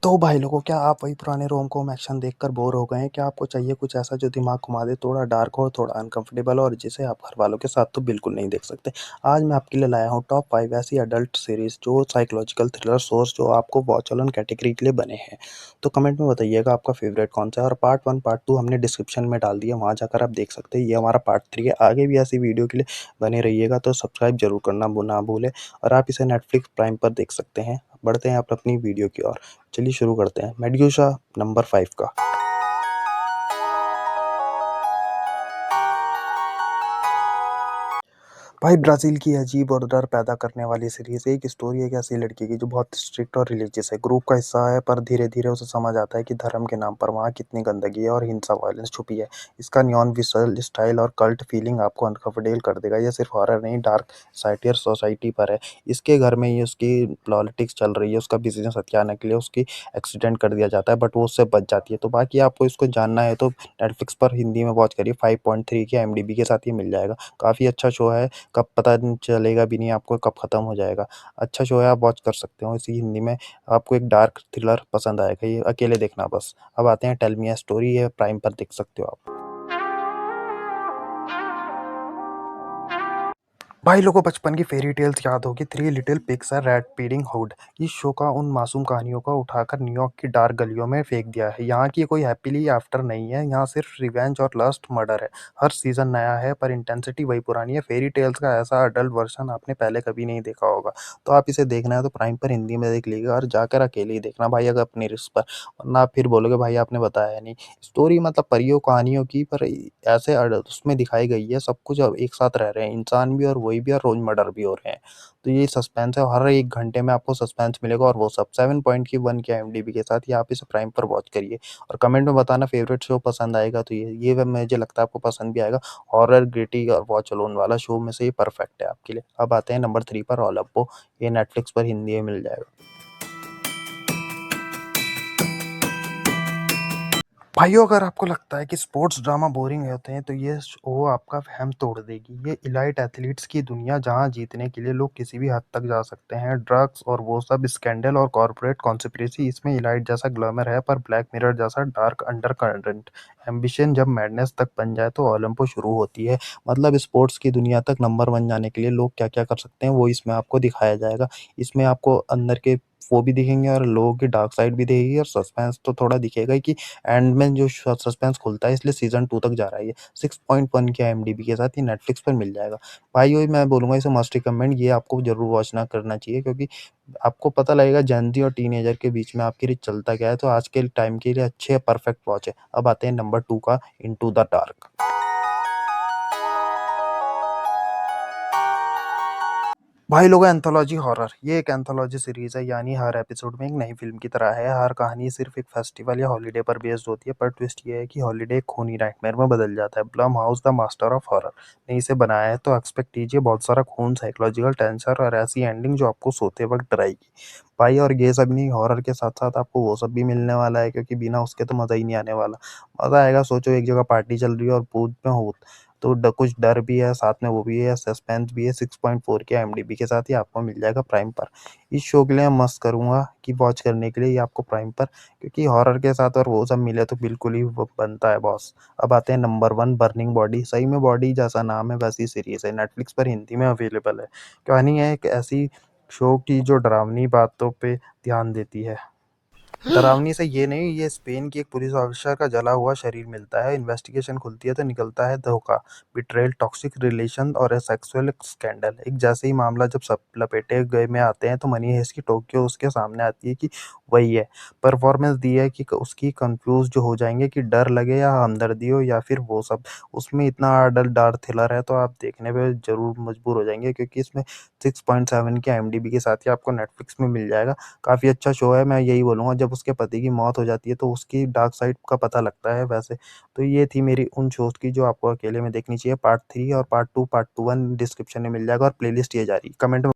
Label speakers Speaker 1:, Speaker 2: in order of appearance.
Speaker 1: तो भाई लोगों, क्या आप वही पुराने रोम-कॉम एक्शन देखकर बोर हो गए हैं? क्या आपको चाहिए कुछ ऐसा जो दिमाग घुमा दे, थोड़ा डार्क हो, थोड़ा अनकंफर्टेबल हो और जिसे आप घरवालों के साथ तो बिल्कुल नहीं देख सकते? आज मैं आपके लिए लाया हूँ टॉप 5 ऐसी एडल्ट सीरीज़ जो साइकोलॉजिकल थ्रिलर शोज़ जो आपको वॉच अलोन कैटेगरी के लिए बने हैं। तो कमेंट में बताइएगा आपका फ़ेवरेट कौन-सा है और पार्ट 1, पार्ट 2 हमने डिस्क्रिप्शन में डाल दिया, वहाँ जाकर आप देख सकते हैं। ये हमारा पार्ट 3 है। आगे भी ऐसी वीडियो के लिए बने रहिएगा, तो सब्सक्राइब ज़रूर करना ना भूलें और आप इसे नेटफ्लिक्स प्राइम पर देख सकते हैं। बढ़ते हैं आप अपनी वीडियो की ओर। चलिए शुरू करते हैं मेड्यूसा नंबर 5 का। भाई ब्राज़ील की अजीब और डर पैदा करने वाली सीरीज़ एक स्टोरी है एक ऐसी लड़की की जो बहुत स्ट्रिक्ट और रिलीजियस है, ग्रुप का हिस्सा है, पर धीरे-धीरे उसे समझ आता है कि धर्म के नाम पर वहाँ कितनी गंदगी है और हिंसा वायलेंस छुपी है। इसका नियॉन विजुअल स्टाइल और कल्ट फीलिंग आपको अनकंफर्टेबल कर देगा। ये सिर्फ हॉरर नहीं, डार्क साइटियर सोसाइटी पर है। इसके घर में ही उसकी पॉलिटिक्स चल रही है, उसका बिज़नेस हथियाने के लिए उसकी एक्सीडेंट कर दिया जाता है, बट वो उससे बच जाती है। तो बाकी आपको इसको जानना है तो नेटफ्लिक्स पर हिंदी में वॉच करिए, 5.3 की IMDb के साथ ये मिल जाएगा। काफ़ी अच्छा शो है। कब पता नहीं चलेगा भी नहीं आपको कब ख़त्म हो जाएगा। अच्छा शो है, आप वॉच कर सकते हो इसी हिंदी में। आपको एक डार्क थ्रिलर पसंद आएगा, ये अकेले देखना बस। अब आते हैं टेल मी अ स्टोरी, ये प्राइम पर देख सकते हो आप। भाई लोगों, बचपन की फेरी टेल्स याद होगी, three little pigs and rat feeding hood. इस शो का उन मासूम कहानियों को उठाकर न्यूयॉर्क की डार्क गलियों में फेंक दिया है। यहाँ की कोई हैप्पीली आफ्टर नहीं है, यहाँ सिर्फ रिवेंज और लस्ट मर्डर है। हर सीजन नया है पर इंटेंसिटी वही पुरानी है। फेरी टेल्स का ऐसा अडल्ट वर्जन आपने पहले कभी नहीं देखा होगा। तो आप इसे देखना है तो प्राइम पर हिंदी में देख लीजिएगा और जाकर अकेले ही देखना भाई, अगर अपनी रिस्क पर, वरना आप फिर बोलोगे भाई आपने बताया नहीं। स्टोरी मतलब परियों कहानियों की, पर ऐसे उसमें दिखाई गई है सब कुछ अब एक साथ रह रहे हैं, इंसान भी और वही भी और रोज मर्डर भी हो रहे हैं। तो ये सस्पेंस है, हर एक घंटे में आपको सस्पेंस मिलेगा और वो सब 7.1 की IMDb के साथ। ये आप इसे प्राइम पर वॉच करिए और कमेंट में बताना फेवरेट शो पसंद आएगा तो ये मुझे लगता है आपको पसंद भी आएगा। हॉरर ग्रिटी और वॉच अलोन वाला शो में से ये परफेक्ट है आपके लिए। अब आते हैं नंबर 3 पर, ऑल अप्पो। ये नेटफ्लिक्स पर हिंदी में मिल जाएगा। भाइयों, अगर आपको लगता है कि स्पोर्ट्स ड्रामा बोरिंग होते हैं तो ये शो आपका वहम तोड़ देगी। ये इलाइट एथलीट्स की दुनिया जहां जीतने के लिए लोग किसी भी हद तक जा सकते हैं। ड्रग्स और वो सब स्कैंडल और कॉर्पोरेट कॉन्स्पिरेसी, इसमें इलाइट जैसा ग्लैमर है पर ब्लैक मिरर जैसा डार्क अंडर करंट। एम्बिशन जब मैडनेस तक बन जाए तो ओलंपो शुरू होती है। मतलब स्पोर्ट्स की दुनिया तक नंबर 1 जाने के लिए लोग क्या क्या कर सकते हैं वो इसमें आपको दिखाया जाएगा। इसमें आपको अंदर के वो भी दिखेंगे और लोगों की डार्क साइड भी दिखेगी और सस्पेंस तो थोड़ा दिखेगा ही कि एंड में जो सस्पेंस खुलता है, इसलिए सीजन 2 तक जा रहा है ये। 6.1 की IMDb के साथ ये नेटफ्लिक्स पर मिल जाएगा। भाई वही मैं बोलूँगा, इसे मस्ट रिकमेंड, ये आपको ज़रूर वॉच ना करना चाहिए क्योंकि आपको पता लगेगा जेन ज़ी और टीनेजर के बीच में आपके लिए चलता क्या है। तो आज के टाइम के लिए अच्छे परफेक्ट वॉच है। अब आते हैं नंबर 2 का, इनटू द डार्क। भाई लोगों, एंथोलॉजी हॉरर, ये एक एंथोलॉजी सीरीज है, यानी हर एपिसोड में एक नई फिल्म की तरह है। हर कहानी सिर्फ एक फेस्टिवल या हॉलिडे पर बेस्ड होती है, पर ट्विस्ट ये है कि हॉलिडे एक खूनी नाइटमेयर में बदल जाता है। Blum house, the master of horror, ने इसे बनाया है, तो एक्सपेक्ट कीजिए बहुत सारा खून, साइकोलॉजिकल टेंशन और ऐसी एंडिंग जो आपको सोते वक्त डराएगी। भाई और ये सब नहीं, हॉरर के साथ साथ आपको वो सब भी मिलने वाला है, क्योंकि बिना उसके तो मज़ा ही नहीं आने वाला। मज़ा आएगा, सोचो एक जगह पार्टी चल रही है और भूत में हो, तो कुछ डर भी है साथ में, वो भी है, सस्पेंस भी है। 6.4 के IMDb के साथ ही आपको मिल जाएगा प्राइम पर। इस शो के लिए मैं मस्त करूंगा कि वॉच करने के लिए ये आपको प्राइम पर, क्योंकि हॉरर के साथ और वो सब मिले तो बिल्कुल ही वो बनता है बॉस। अब आते हैं नंबर 1, बर्निंग बॉडी। सही में बॉडी जैसा नाम है वैसी सीरीज है, नेटफ्लिक्स पर हिंदी में अवेलेबल है। कहानी है एक ऐसी शो की जो डरावनी बातों पे ध्यान देती है। डरावनी से ये नहीं, ये स्पेन की एक पुलिस ऑफिसर का जला हुआ शरीर मिलता है। इन्वेस्टिगेशन खुलती है तो निकलता है धोखा, बिट्रेयल, टॉक्सिक रिलेशन और सेक्सुअल स्कैंडल। एक जैसे ही मामला जब सब लपेटे गए में आते हैं तो मनी हेस्ट की टोक्यो उसके सामने आती है कि वही है। परफॉर्मेंस दी है कि उसकी कंफ्यूज जो हो जाएंगे कि डर लगे या हमदर्दी हो या फिर वो सब। उसमें इतना डर डार थ्रिलर है तो आप देखने पे जरूर मजबूर हो जाएंगे, क्योंकि इसमें 6.7 की IMDb के साथ ही आपको नेटफ्लिक्स में मिल जाएगा। काफ़ी अच्छा शो है, मैं यही बोलूँगा। जब उसके पति की मौत हो जाती है तो उसकी डार्क साइड का पता लगता है वैसे। तो ये थी मेरी उन शोज़ की जो आपको अकेले में देखनी चाहिए। पार्ट 3 और पार्ट 2, पार्ट 1 डिस्क्रिप्शन में मिल जाएगा और प्लेलिस्ट ये जारी। कमेंट में